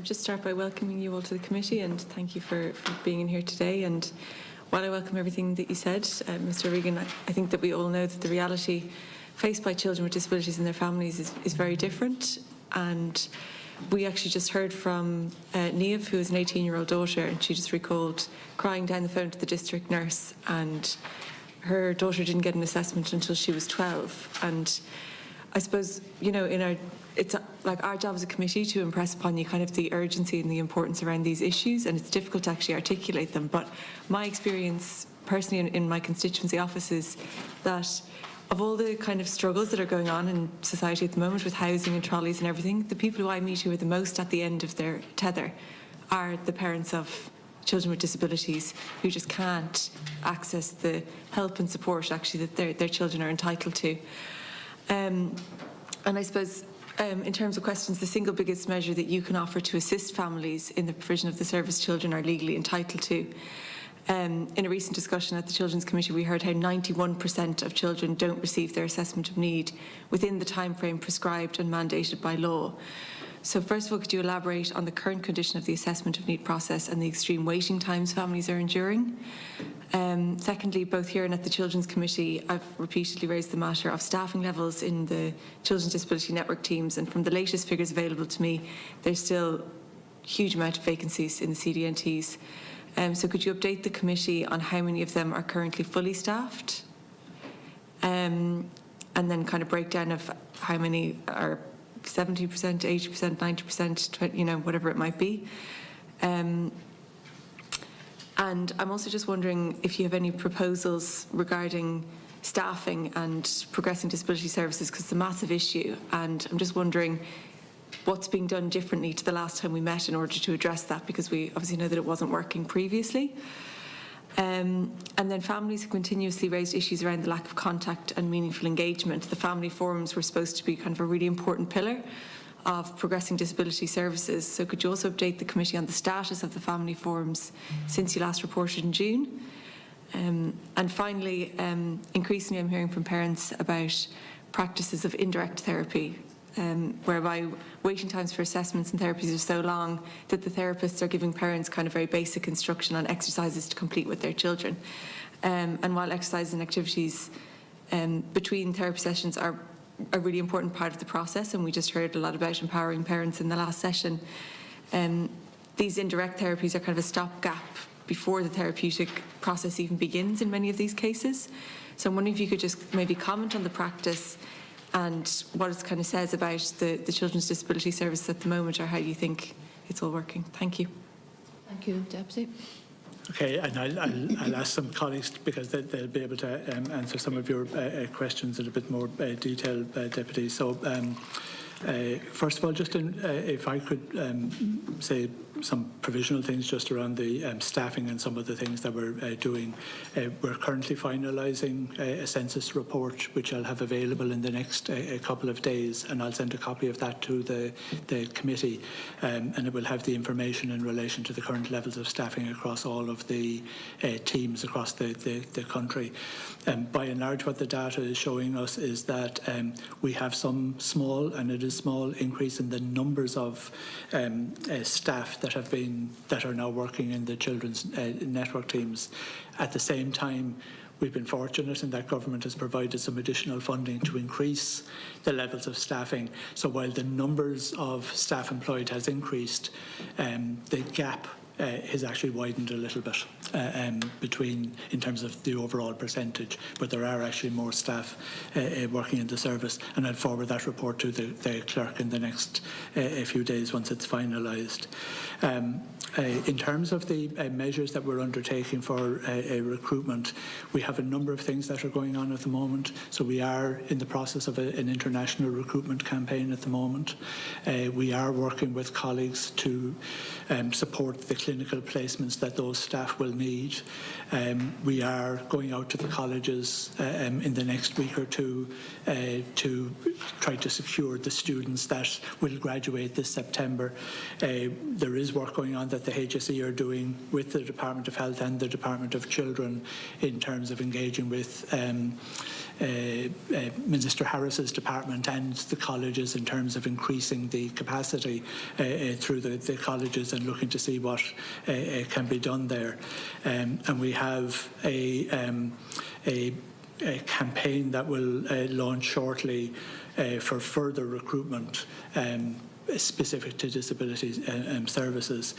Just start by welcoming you all to the committee and thank you for being in here today. And while I welcome everything that you said, Mr. Regan, I think that we all know that the reality faced by children with disabilities and their families is very different. And we actually just heard from Niamh, who has an 18-year-old daughter, and she just recalled crying down the phone to the district nurse, and her daughter didn't get an assessment until she was 12. And I suppose, you know, it's like our job as a committee to impress upon you kind of the urgency and the importance around these issues, and it's difficult to actually articulate them. But my experience personally in my constituency office is that of all the kind of struggles that are going on in society at the moment with housing and trolleys and everything, the people who I meet who are the most at the end of their tether are the parents of children with disabilities who just can't access the help and support actually that their children are entitled to. And I suppose in terms of questions, the single biggest measure that you can offer to assist families in the provision of the service children are legally entitled to. In a recent discussion at the Children's Committee, we heard how 91% of children don't receive their assessment of need within the timeframe prescribed and mandated by law. So first of all, could you elaborate on the current condition of the assessment of need process and the extreme waiting times families are enduring? Secondly, both here and at the Children's Committee, I've repeatedly raised the matter of staffing levels in the Children's Disability Network teams, and from the latest figures available to me, there's still a huge amount of vacancies in the CDNTs. So could you update the committee on how many of them are currently fully staffed? And then kind of breakdown of how many are 70%, 80%, 90%, you know, whatever it might be. And I'm also just wondering if you have any proposals regarding staffing and progressing disability services, because it's a massive issue, and I'm just wondering what's being done differently to the last time we met in order to address that, because we obviously know that it wasn't working previously. And then families have continuously raised issues around the lack of contact and meaningful engagement. The family forums were supposed to be kind of a really important pillar of progressing disability services. So could you also update the committee on the status of the family forums since you last reported in June? And finally, increasingly I'm hearing from parents about practices of indirect therapy, whereby waiting times for assessments and therapies are so long that the therapists are giving parents kind of very basic instruction on exercises to complete with their children. And while exercises and activities between therapy sessions are a really important part of the process, and we just heard a lot about empowering parents in the last session, these indirect therapies are kind of a stopgap before the therapeutic process even begins in many of these cases. So I'm wondering if you could just maybe comment on the practice and what it kind of says about the Children's Disability Service at the moment, or how you think it's all working. Thank you. Thank you, Deputy. Okay, and I'll ask some colleagues, because they'll be able to answer some of your questions in a bit more detail, Deputy. So first of all, just if I could say some provisional things just around the staffing and some of the things that we're doing. We're currently finalising a census report, which I'll have available in the next couple of days, and I'll send a copy of that to the committee, and it will have the information in relation to the current levels of staffing across all of the teams across the country. By and large, what the data is showing us is that we have some small, and it is small, increase in the numbers of staff that are now working in the children's network teams. At the same time, we've been fortunate in that government has provided some additional funding to increase the levels of staffing. So while the numbers of staff employed has increased, the gap has actually widened a little bit in terms of the overall percentage, but there are actually more staff working in the service, and I'll forward that report to the clerk in the next few days once it's finalised. In terms of the measures that we're undertaking for recruitment, we have a number of things that are going on at the moment. So we are in the process of an international recruitment campaign at the moment. We are working with colleagues to support the clinical placements that those staff will need. We are going out to the colleges in the next week or two to try to secure the students that will graduate this September. There is work going on that the HSE are doing with the Department of Health and the Department of Children in terms of engaging with Minister Harris's department and the colleges in terms of increasing the capacity through the colleges and looking to see what can be done there. And we have a campaign that will launch shortly for further recruitment specific to disabilities services.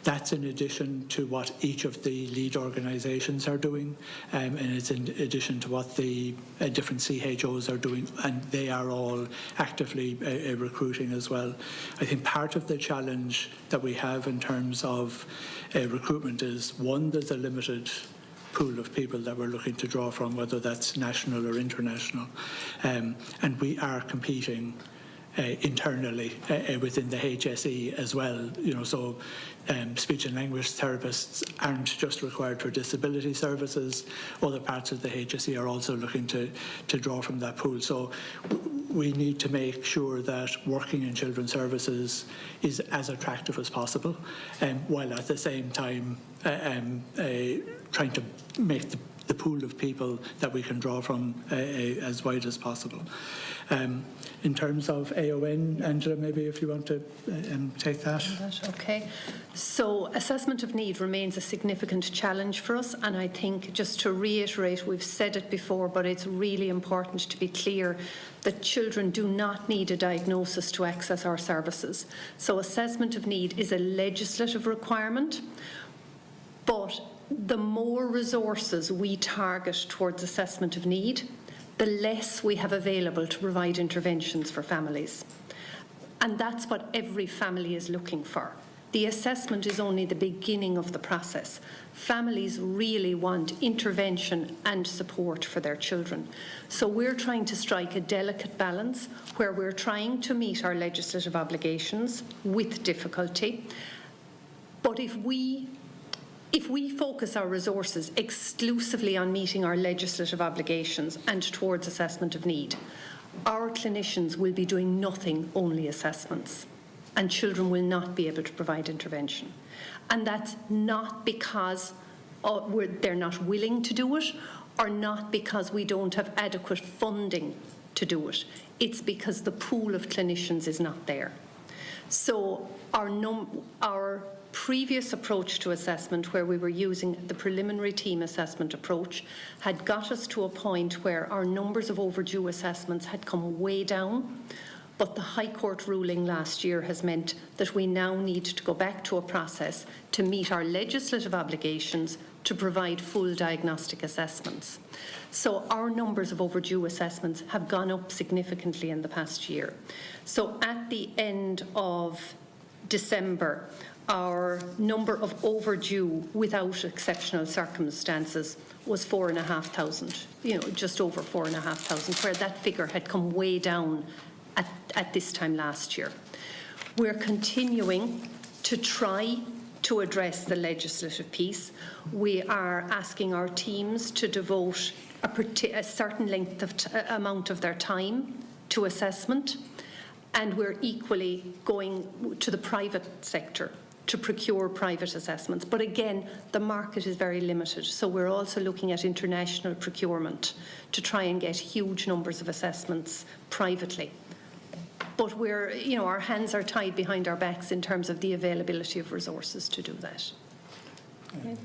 That's in addition to what each of the lead organisations are doing, and it's in addition to what the different CHOs are doing, and they are all actively recruiting as well. I think part of the challenge that we have in terms of recruitment is, one, there's a limited pool of people that we're looking to draw from, whether that's national or international, and we are competing internally within the HSE as well. So speech and language therapists aren't just required for disability services. Other parts of the HSE are also looking to draw from that pool. So we need to make sure that working in children's services is as attractive as possible, while at the same time trying to make the pool of people that we can draw from as wide as possible. In terms of AON, Angela, maybe if you want to take that. Okay. So assessment of need remains a significant challenge for us, and I think, just to reiterate, we've said it before, but it's really important to be clear that children do not need a diagnosis to access our services. So assessment of need is a legislative requirement, but the more resources we target towards assessment of need, the less we have available to provide interventions for families. And that's what every family is looking for. The assessment is only the beginning of the process. Families really want intervention and support for their children. So we're trying to strike a delicate balance where we're trying to meet our legislative obligations with difficulty. But if we focus our resources exclusively on meeting our legislative obligations and towards assessment of need, our clinicians will be doing nothing, only assessments, and children will not be able to provide intervention. And that's not because they're not willing to do it, or not because we don't have adequate funding to do it. It's because the pool of clinicians is not there. So our previous approach to assessment, where we were using the preliminary team assessment approach, had got us to a point where our numbers of overdue assessments had come way down. But the High Court ruling last year has meant that we now need to go back to a process to meet our legislative obligations to provide full diagnostic assessments. So our numbers of overdue assessments have gone up significantly in the past year. So at the end of December, our number of overdue without exceptional circumstances was 4,500, just over 4,500, where that figure had come way down at this time last year. We're continuing to try to address the legislative piece. We are asking our teams to devote a certain amount of their time to assessment, and we're equally going to the private sector to procure private assessments. But again, the market is very limited, so we're also looking at international procurement to try and get huge numbers of assessments privately. But our hands are tied behind our backs in terms of the availability of resources to do that. I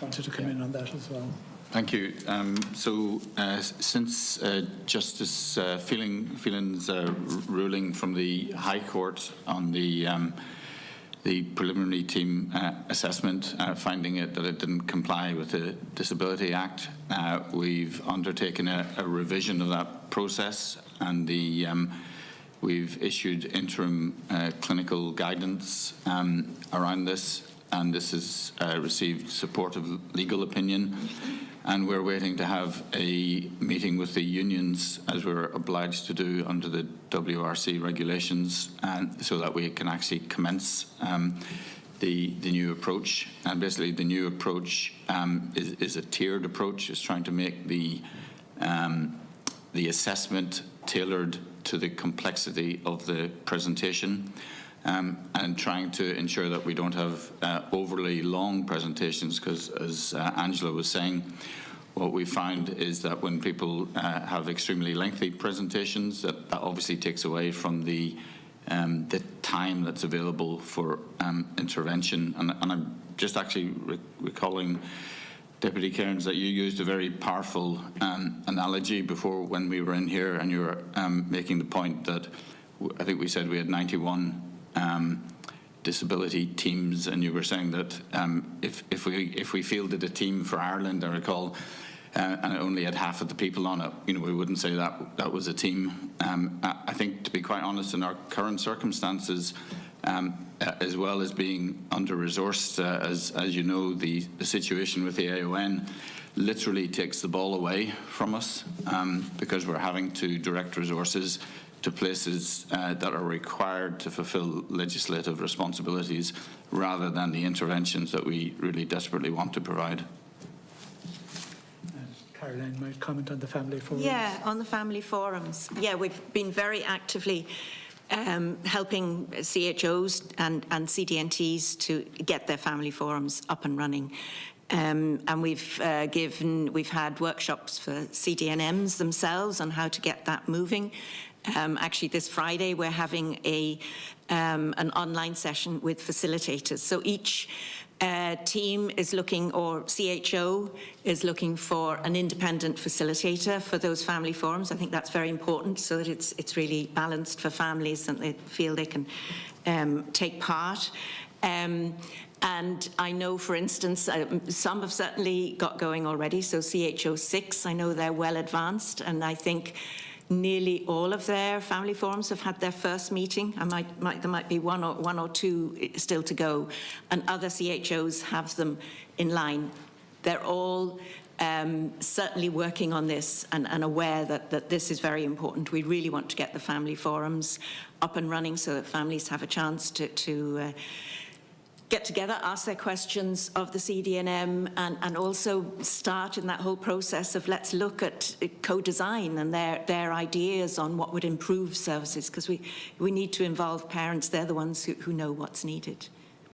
wanted to come in on that as well. Thank you. Since Justice Phelan's ruling from the High Court on the preliminary team assessment, finding that it didn't comply with the Disability Act, we've undertaken a revision of that process, and we've issued interim clinical guidance around this, and this has received supportive legal opinion. And we're waiting to have a meeting with the unions, as we're obliged to do under the WRC regulations, and so that we can actually commence the new approach. And basically, the new approach is a tiered approach. It's trying to make the assessment tailored to the complexity of the presentation. and trying to ensure that we don't have overly long presentations, because as Angela was saying, what we found is that when people have extremely lengthy presentations, that obviously takes away from the time that's available for intervention. And I'm just actually recalling, Deputy Cairns, that you used a very powerful analogy before when we were in here, and you were making the point that I think we said we had 91 disability teams, and you were saying that if we fielded a team for Ireland, I recall, and it only had half of the people on it, we wouldn't say that was a team. I think, to be quite honest, in our current circumstances, as well as being under-resourced, as you know, the situation with the AON literally takes the ball away from us, because we're having to direct resources to places that are required to fulfil legislative responsibilities rather than the interventions that we really desperately want to provide. Caroline might comment on the family forums. Yeah, on the family forums. Yeah, we've been very actively helping CHOs and CDNTs to get their family forums up and running. And we've had workshops for CDNMs themselves on how to get that moving. Actually, this Friday we're having an online session with facilitators. So each team is looking, or CHO is looking for an independent facilitator for those family forums. I think that's very important, so that it's really balanced for families and they feel they can take part. And I know, for instance, some have certainly got going already. So CHO 6, I know they're well advanced, and I think nearly all of their family forums have had their first meeting. There might be one or two still to go, and other CHOs have them in line. They're all certainly working on this and aware that this is very important. We really want to get the family forums up and running so that families have a chance to get together, ask their questions of the CDNM, and also start in that whole process of let's look at co-design and their ideas on what would improve services, because we need to involve parents. They're the ones who know what's needed.